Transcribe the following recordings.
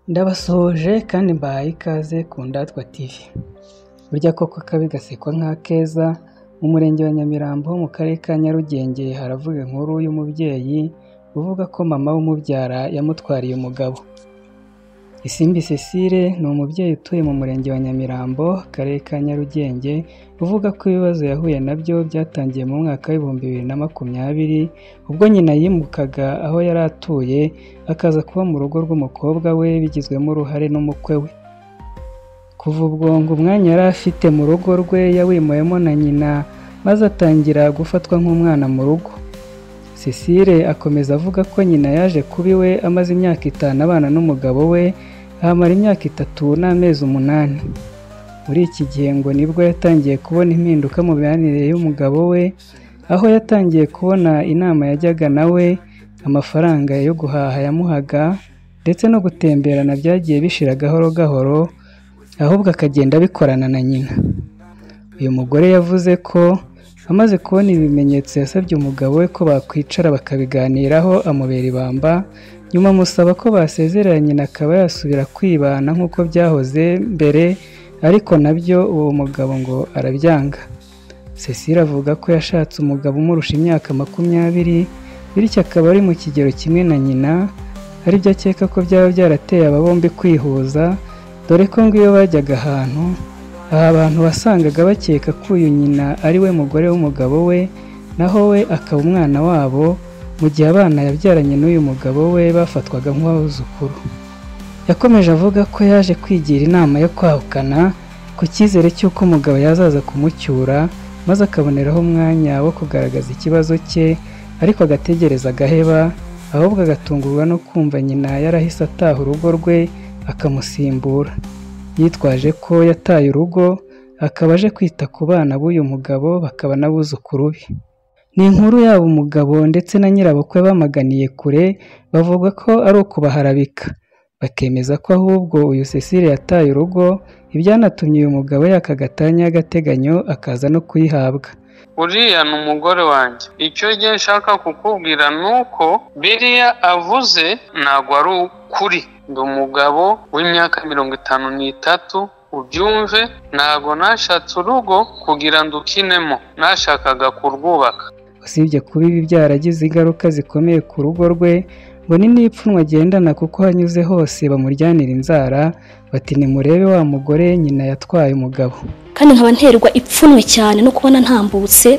Ndabasohoje kandi mbahaye ikaze ku Ndatwa TV. Burya koko kabi gasekwa nk'akeza. Mu murenge wa Nyamirambo mu karere ka Nyarugenge haravuga inkuru y'umubyeyi uvuga ko mama w'umubyara yamutwariye umugabo. Isimbi Cecile ni umubyeyi utuye mu murenge wa Nyamirambo, akarere ka Nyarugenge, uvuga ko ibibazo yahuye nabyo byatangiye mu mwaka w'2020 ubwo nyina yimukaga aho yari atuye akaza kuba mu rugo rw'umukobwa we bigizwemo uruhare n'umukwe we. Kuva ubwo ngo umwanya yari afite mu rugo rwe yawimuyemo na nyina maze atangira gufatwa nk'umwana mu rugo. Cecile akomeza avuga ko nyina yaje kuba iwe amaze imyaka 5 abana n'umugabo we, ahamara imyaka 3 n'amezi 8. Muri iki gihe ngo nibwo yatangiye kubona impinduka mu mibanire y'umugabo we, aho yatangiye kubona inama yajyaga nawe, amafaranga yo guhaha yamuhaga ndetse no gutemberana byagiye bishira gahoro gahoro, ahubwo akagenda bikorana na nyina. Uyu mugore yavuze ko amaze kubona ibimenyetso yasabye umugabo we ko bakwicara bakabiganiraho amubera ibamba, nyuma amusaba ko basezeranye akaba yasubira kwibana nk'uko byahoze mbere, ariko nabyo uwo mugabo ngo arabyanga. Cecile avuga ko yashatse umugabo umurusha imyaka 20, bityo akaba ari mu kigero kimwe na nyina, ari byo akeka ko byaba byarateye aba bombi kwihuza, dore ko ngo iyo bajyaga ahantu aha abantu wasangaga bakeka ko uyu nyina ari we mugore w'umugabo we, naho we akaba umwana wabo, mu gihe abana yabyaranye n'uyu mugabo we bafatwaga nk'abuzukuru. Yakomeje avuga ko yaje kwigira inama yo kwahukana ku cyizere cy'uko umugabo yazaza kumucyura maze akaboneraho umwanya wo kugaragaza ikibazo cye, ariko agategereza agaheba, ahubwo agatungurwa no kumva nyina yarahise ataha urugo rwe akamusimbura, yitwaje ko yataye urugo akaba aje kwita ku bana b'uyu mugabo bakaba n'abuzukuru be. Ni inkuru yabo umugabo ndetse na nyirabukwe bamaganiye kure, bavuga ko ari ukubaharabika, bakemeza ko ahubwo uyu Cecile yataye urugo, ibyanatumye uyu mugabo yakagatanya y'agateganyo akaza no kuyihabwa. Uriya ni umugore wanjye. Icyo gihe nshaka kukubwira nuko biriya avuze ntabwo ari ukuri. Ndi umugabo w'imyaka 53, ubyumve, ntabwo nashatse urugo kugira ndukinemo, nashakaga kurwubaka. Usibye kuba ibi byaragize ingaruka zikomeye ku rugo rwe, ngo ni n'ipfunwe agendana kuko hanyuze hose bamuryanira inzara, bati nimurebe wa mugore nyina yatwaye umugabo. Kandi nkaba nterwa ipfunwe cyane no kubona ntambutse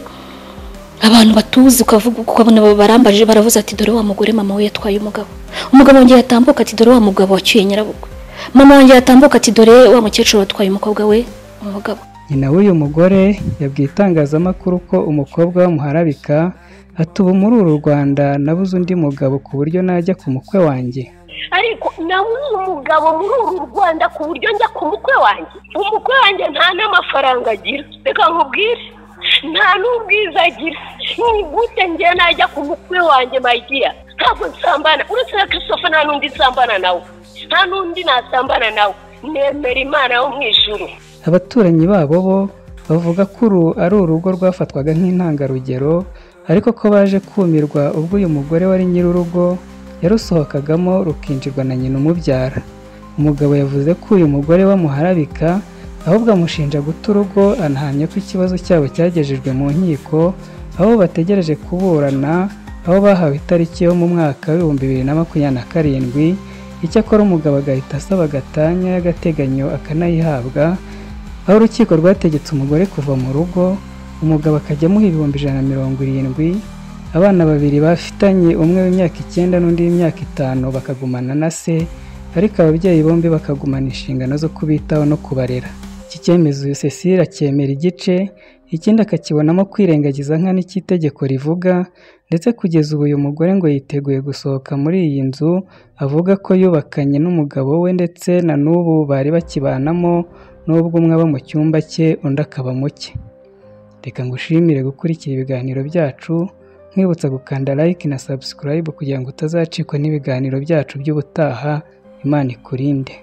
abantu batuzi, ukavuga ukabona barambaje baravuze ati dore wa mugore mama we yatwaye umugabo. Umugabo wanjye yatambuka ati dore wa mugabo wacyuye nyirabukwe. Mama wanjye yatambuka ati dore wa mukecuru watwaye umukobwa we umugabo. Nyina w'uyu mugore yabwiye itangazamakuru ko umukobwa bamuharabika, ati ubu muri uru Rwanda nabuze undi mugabo ku buryo najya ku mukwe wanjye. Ariko nabuze umugabo muri uru Rwanda ku buryo njya ku mukwe wanjye. Umukwe wanjye nta n'amafaranga agira, reka nkubwire, nta n'ubwiza agira. Ni gute njye najya ku mukwe wanjye mayigiya? Ntabwo nsambana, uretse na Christophe nta n'undi nsambana nawe, nta n'undi nasambana nawe, nemera Imana yo mu ijuru. Abaturanyi babo bo bavuga ko uru ari urugo rwafatwaga nk'intangarugero, ariko ko baje kumirwa ubwo uyu mugore wari nyir'urugo yarusohokagamo rukinjirwa na nyina umubyara. Umugabo yavuze ko uyu mugore bamuharabika, ahubwo amushinja guta urugo, anahamya ko ikibazo cyabo cyagejejwe mu nkiko, aho bategereje kuburana, aho bahawe itariki yo mu mwaka w'2027. Icyakora umugabo agahita asaba gatanya y'agateganyo akanayihabwa, aho urukiko rwategetse umugore kuva mu rugo, umugabo akajya amuha 170,000. Abana babiri bafitanye, umwe w'imyaka 9 n'undi w'imyaka 5, bakagumana na se, ariko ababyeyi bombi bakagumana inshingano zo kubitaho no kubarera. Iki cyemezo uyu Cecile acyemera igice, ikindi akakibonamo kwirengagiza nka n'ikitegeko rivuga, ndetse kugeza ubu uyu mugore ngo yiteguye gusohoka muri iyi nzu, avuga ko yubakanye n'umugabo we ndetse na n'ubu bari bakibanamo, nubwo umwe aba mu cyumba cye undi akaba mu cye. Reka ngushimire gukurikira ibiganiro byacu, nkwibutsa gukanda like na subscribe kugira ngo utazacikwa n'ibiganiro byacu by'ubutaha. Imana ikurinde.